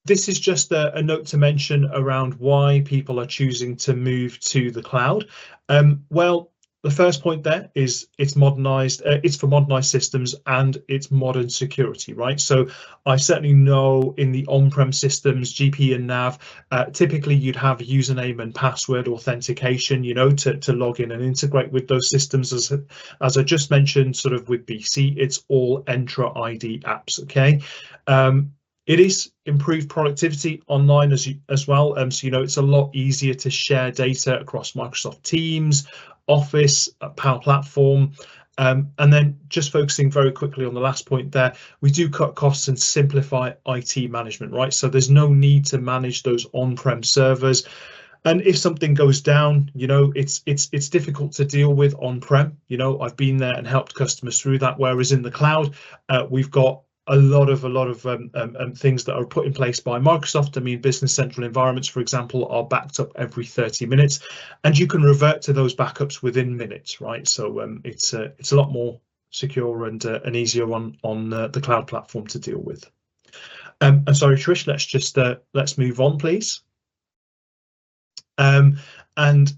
this is just a note to mention around why people are choosing to move to the cloud. Well, the first point there is it's modernized, it's for modernized systems and it's modern security, right? So I certainly know in the on-prem systems, GP and Nav, typically you'd have username and password authentication, you know, to log in and integrate with those systems. As I just mentioned, sort of with BC, it's all Entra ID apps, okay? It is improved productivity online as well. So, you know, it's a lot easier to share data across Microsoft Teams, Office, Power Platform. And then just focusing very quickly on the last point there, we do cut costs and simplify IT management, right? So there's no need to manage those on-prem servers. And if something goes down, you know, it's difficult to deal with on-prem. You know, I've been there and helped customers through that, whereas in the cloud, we've got a lot of things that are put in place by Microsoft. I mean, Business Central environments, for example, are backed up every 30 minutes, and you can revert to those backups within minutes, right? So it's a lot more secure and easier on the cloud platform to deal with. I'm sorry, Trish. Let's move on, please. And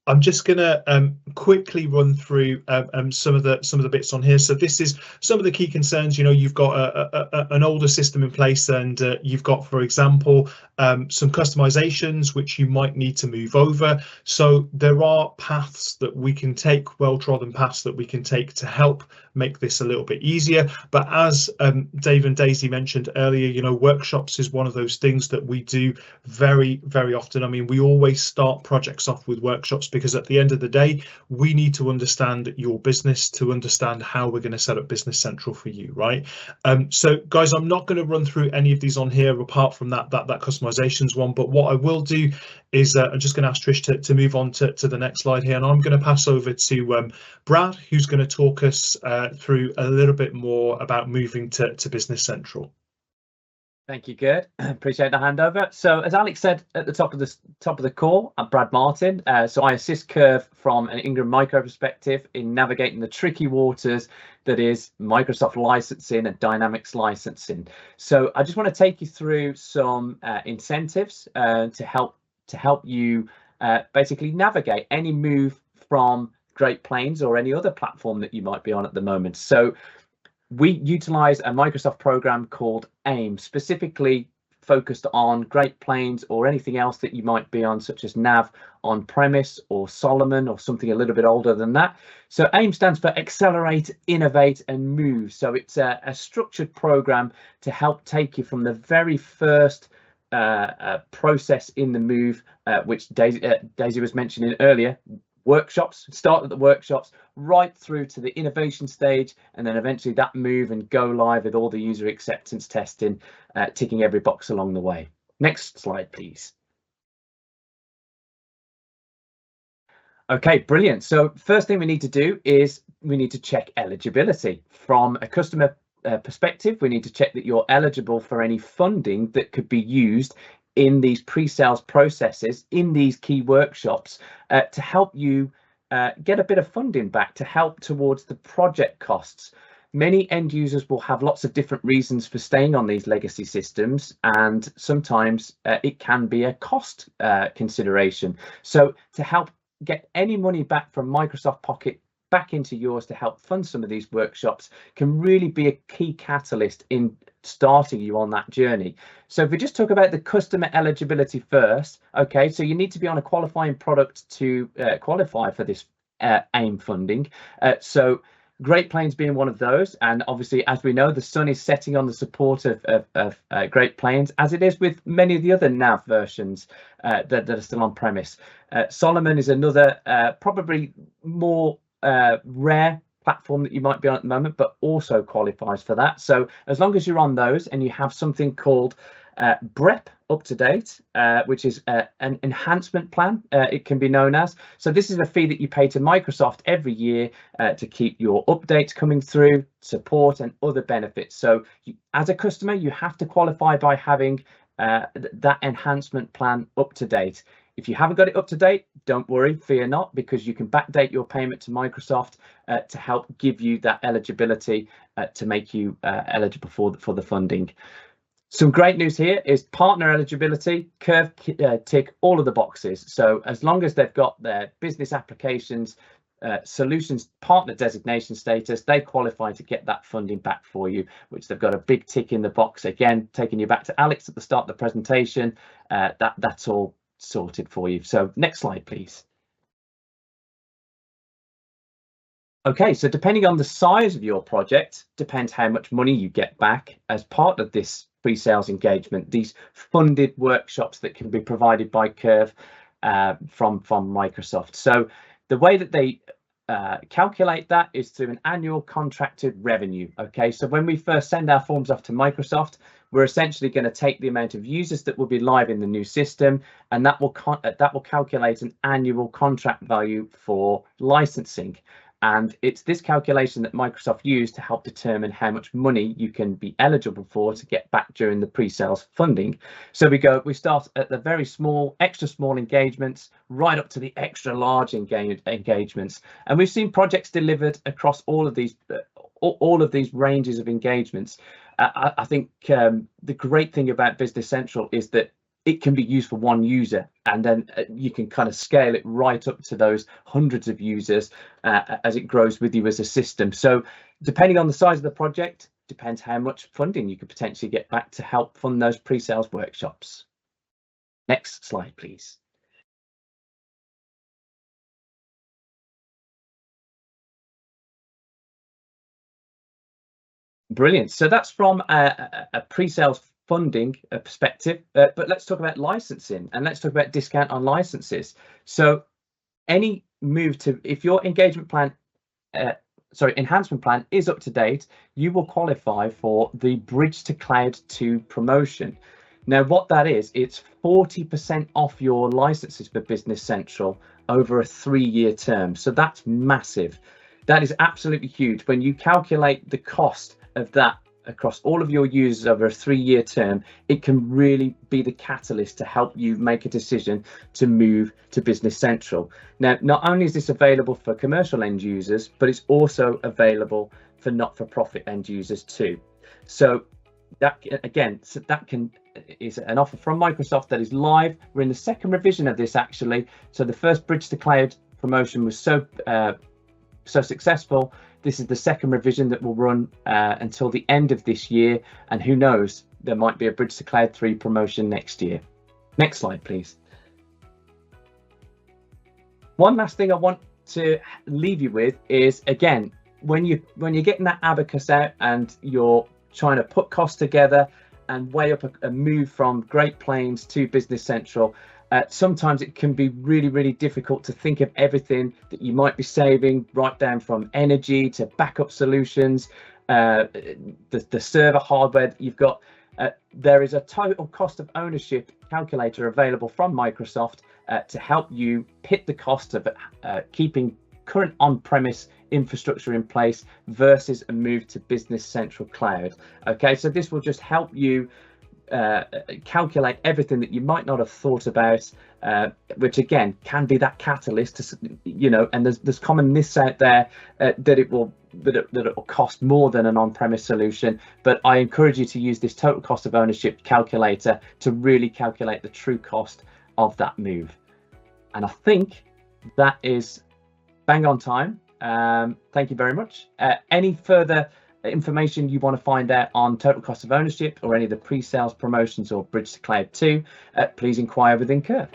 I'm just going to quickly run through some of the bits on here. So this is some of the key concerns. You know, you've got an older system in place, and you've got, for example, some customizations which you might need to move over. So there are paths that we can take, well-trodden paths that we can take to help make this a little bit easier. But as Dave and Daisy mentioned earlier, you know, workshops is one of those things that we do very, very often. I mean, we always start projects off with workshops, because at the end of the day, we need to understand your business to understand how we're going to set up Business Central for you, right? So guys, I'm not going to run through any of these on here apart from that customizations one, but what I will do is I'm just going to ask Trish to move on to the next slide here, and I'm going to pass over to Brad, who's going to talk us through a little bit more about moving to Business Central. Thank you, Gerd. Appreciate the handover. So as Alex said at the top of the call, I'm Brad Martin. So I assist Kerv from an Ingram Micro perspective in navigating the tricky waters that is Microsoft licensing and Dynamics licensing. So I just want to take you through some incentives to help you basically navigate any move from Great Plains or any other platform that you might be on at the moment. So we utilize a Microsoft program called AIM, specifically focused on Great Plains or anything else that you might be on, such as Nav on premise or Solomon or something a little bit older than that. So AIM stands for Accelerate, Innovate and Move. So it's a structured program to help take you from the very first process in the move, which Daisy was mentioning earlier. Workshops, start at the workshops, right through to the innovation stage, and then eventually that move and go live with all the user acceptance testing, ticking every box along the way. Next slide, please. Okay, brilliant. So first thing we need to do is we need to check eligibility. From a customer perspective, we need to check that you're eligible for any funding that could be used in these pre-sales processes, in these key workshops, to help you get a bit of funding back to help towards the project costs. Many end users will have lots of different reasons for staying on these legacy systems, and sometimes it can be a cost consideration. So to help get any money back from Microsoft Pocket back into yours to help fund some of these workshops can really be a key catalyst in starting you on that journey. So if we just talk about the customer eligibility first, okay, so you need to be on a qualifying product to qualify for this AIM funding. So Great Plains being one of those, and obviously, as we know, the sun is setting on the support of Great Plains, as it is with many of the other nav versions that are still on premise. Solomon is another probably more rare platform that you might be on at the moment, but also qualifies for that. So as long as you're on those and you have something called BREP up to date, which is an enhancement plan, it can be known as. So this is a fee that you pay to Microsoft every year to keep your updates coming through, support and other benefits. So as a customer, you have to qualify by having that enhancement plan up to date. If you haven't got it up to date, don't worry, fear not, because you can backdate your payment to Microsoft to help give you that eligibility to make you eligible for the funding. Some great news here is partner eligibility. Kerv tick all of the boxes. So as long as they've got their business applications solutions partner designation status, they qualify to get that funding back for you, which they've got a big tick in the box. Again, taking you back to Alex at the start of the presentation, that's all sorted for you. So next slide, please. Okay, so depending on the size of your project, depends how much money you get back as part of this pre-sales engagement, these funded workshops that can be provided by Kerv from Microsoft. So the way that they calculate that is through an annual contracted revenue. Okay, so when we first send our forms off to Microsoft, we're essentially going to take the amount of users that will be live in the new system, and that will calculate an annual contract value for licensing. And it's this calculation that Microsoft used to help determine how much money you can be eligible for to get back during the pre-sales funding. So we start at the very small, extra small engagements, right up to the extra large engagements. And we've seen projects delivered across all of these ranges of engagements. I think the great thing about Business Central is that it can be used for one user, and then you can kind of scale it right up to those hundreds of users as it grows with you as a system. So depending on the size of the project, depends how much funding you could potentially get back to help fund those pre-sales workshops. Next slide, please. Brilliant. So that's from a pre-sales funding perspective, but let's talk about licensing, and let's talk about discount on licenses. So any move to, if your engagement plan, enhancement plan is up to date, you will qualify for the Bridge to Cloud 2 promotion. Now what that is, it's 40% off your licenses for Business Central over a 3-year term. So that's massive. That is absolutely huge. When you calculate the cost of that across all of your users over a 3-year term, it can really be the catalyst to help you make a decision to move to Business Central. Now, not only is this available for commercial end users, but it's also available for not-for-profit end users too. So that, again, is an offer from Microsoft that is live. We're in the second revision of this actually. So the first Bridge to Cloud promotion was so successful. This is the second revision that will run until the end of this year, and who knows, there might be a Bridge to Cloud 3 promotion next year. Next slide, please. One last thing I want to leave you with is, again, when you're getting that abacus out and you're trying to put costs together and weigh up a move from Great Plains to Business Central, sometimes it can be really, really difficult to think of everything that you might be saving, right down from energy to backup solutions, the server hardware that you've got. There is a total cost of ownership calculator available from Microsoft to help you pit the cost of keeping current on-premise infrastructure in place versus a move to Business Central Cloud. Okay, so this will just help you calculate everything that you might not have thought about, which again can be that catalyst to, you know, and there's common myths out there that it will cost more than an on-premise solution, but I encourage you to use this total cost of ownership calculator to really calculate the true cost of that move. And I think that is bang on time. Thank you very much. Any further information you want to find out on total cost of ownership or any of the pre-sales promotions or Bridge to Cloud 2, please inquire within Kerv.